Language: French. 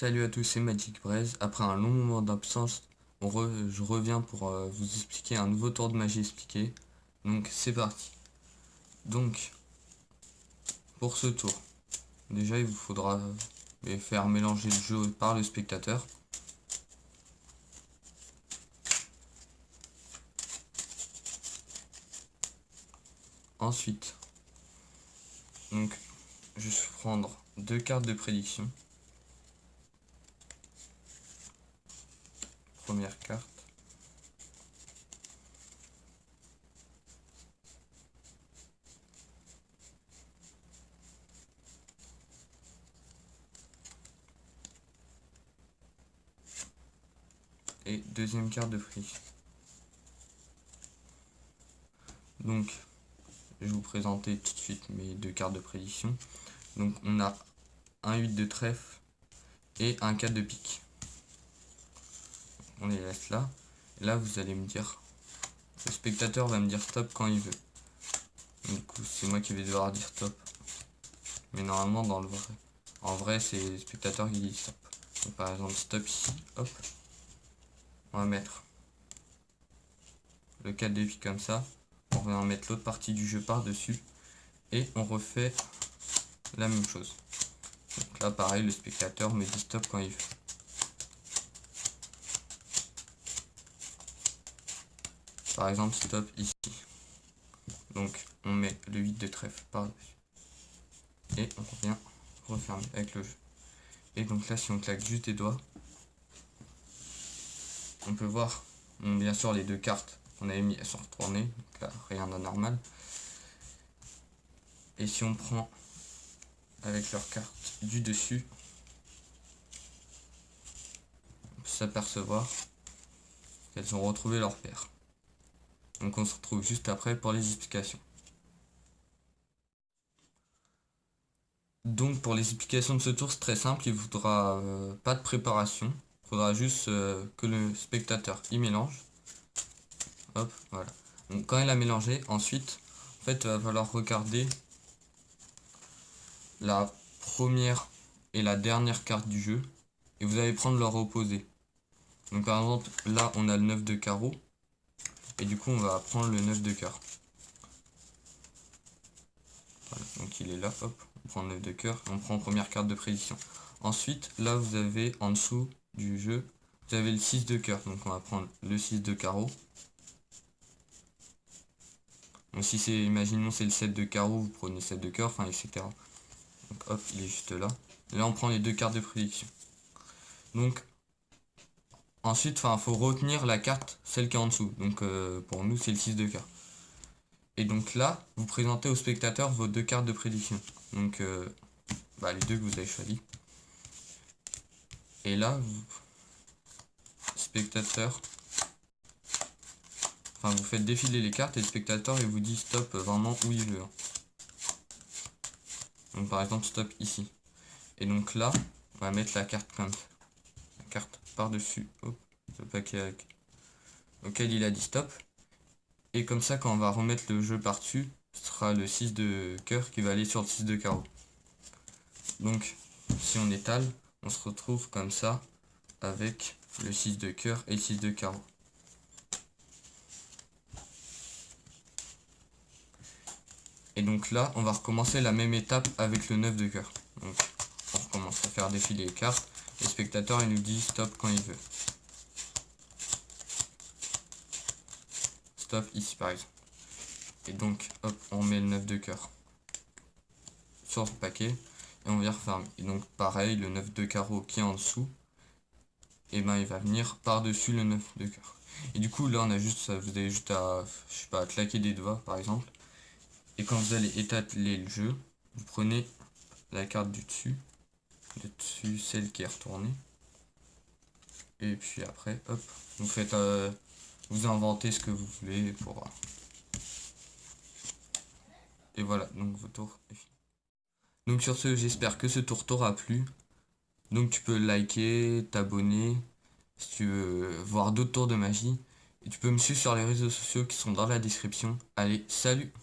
Salut à tous, c'est Magic Braise. Après un long moment d'absence, je reviens pour vous expliquer un nouveau tour de magie expliqué. Donc c'est parti. Donc pour ce tour, déjà il vous faudra faire mélanger le jeu par le spectateur. Ensuite, donc je vais prendre deux cartes de prédiction. Première carte. Et deuxième carte de prédiction. Donc je vais vous présenter tout de suite mes deux cartes de prédiction. Donc on a un 8 de trèfle et un 4 de pique. On les laisse là. Et là vous allez me dire, le spectateur va me dire stop quand il veut. Du coup c'est moi qui vais devoir dire stop. Mais normalement en vrai c'est le spectateur qui dit stop. Donc, par exemple stop ici, hop. On va mettre le 4 de pique comme ça. On va mettre l'autre partie du jeu par dessus. Et on refait la même chose. Donc là pareil, le spectateur me dit stop quand il veut. Par exemple stop ici. Donc on met le 8 de trèfle par dessus. Et on revient refermer avec le jeu. Et donc là si on claque juste des doigts, on peut voir, bon, bien sûr les deux cartes qu'on avait mis elles sont retournées, donc là rien d'anormal. Et si on prend avec leurs cartes du dessus, on peut s'apercevoir qu'elles ont retrouvé leur paire. Donc on se retrouve juste après pour les explications. Donc pour les explications de ce tour c'est très simple, il ne faudra pas de préparation. Il faudra juste que le spectateur y mélange. Hop, voilà. Donc quand il a mélangé, ensuite, en fait, il va falloir regarder la première et la dernière carte du jeu. Et vous allez prendre leur opposé. Donc par exemple, là on a le 9 de carreau. Et du coup on va prendre le 9 de cœur. Voilà, donc il est là, hop, on prend le 9 de cœur, on prend première carte de prédiction. Ensuite, là vous avez en dessous du jeu, vous avez le 6 de cœur, donc on va prendre le 6 de carreau. Donc si c'est, imaginons c'est le 7 de carreau, vous prenez 7 de cœur, enfin etc. Donc hop, il est juste là. Et là on prend les deux cartes de prédiction. Donc ensuite, il faut retenir la carte, celle qui est en dessous. Donc pour nous c'est le 6 de cœur. Et donc là, vous présentez au spectateur vos deux cartes de prédiction. Donc les deux que vous avez choisis. Et là, spectateur, vous faites défiler les cartes et le spectateur il vous dit stop vraiment où il veut. Donc par exemple stop ici. Et donc là, on va mettre la carte comme ça. La carte par-dessus. Hop, le paquet auquel il a dit stop. Et comme ça, quand on va remettre le jeu par-dessus, ce sera le 6 de cœur qui va aller sur le 6 de carreau. Donc, si on étale, on se retrouve comme ça, avec le 6 de cœur et le 6 de carreau. Et donc là, on va recommencer la même étape avec le 9 de cœur. Donc, on recommence à faire défiler les cartes. Le spectateur, il nous dit stop quand il veut. Stop ici par exemple. Et donc, hop, on met le 9 de cœur sur le paquet et on vient refermer. Et donc, pareil, le 9 de carreau qui est en dessous, et ben il va venir par-dessus le 9 de cœur. Et du coup, là, on a juste, vous avez juste à, je sais pas, à claquer des doigts par exemple. Et quand vous allez étaler le jeu, vous prenez la carte du dessus, celle qui est retournée. Et puis après, hop, vous faites, vous inventez ce que vous voulez pour. Et voilà, donc votre tour est fini. Donc sur ce, j'espère que ce tour t'aura plu. Donc tu peux liker, t'abonner, si tu veux voir d'autres tours de magie. Et tu peux me suivre sur les réseaux sociaux qui sont dans la description. Allez, salut!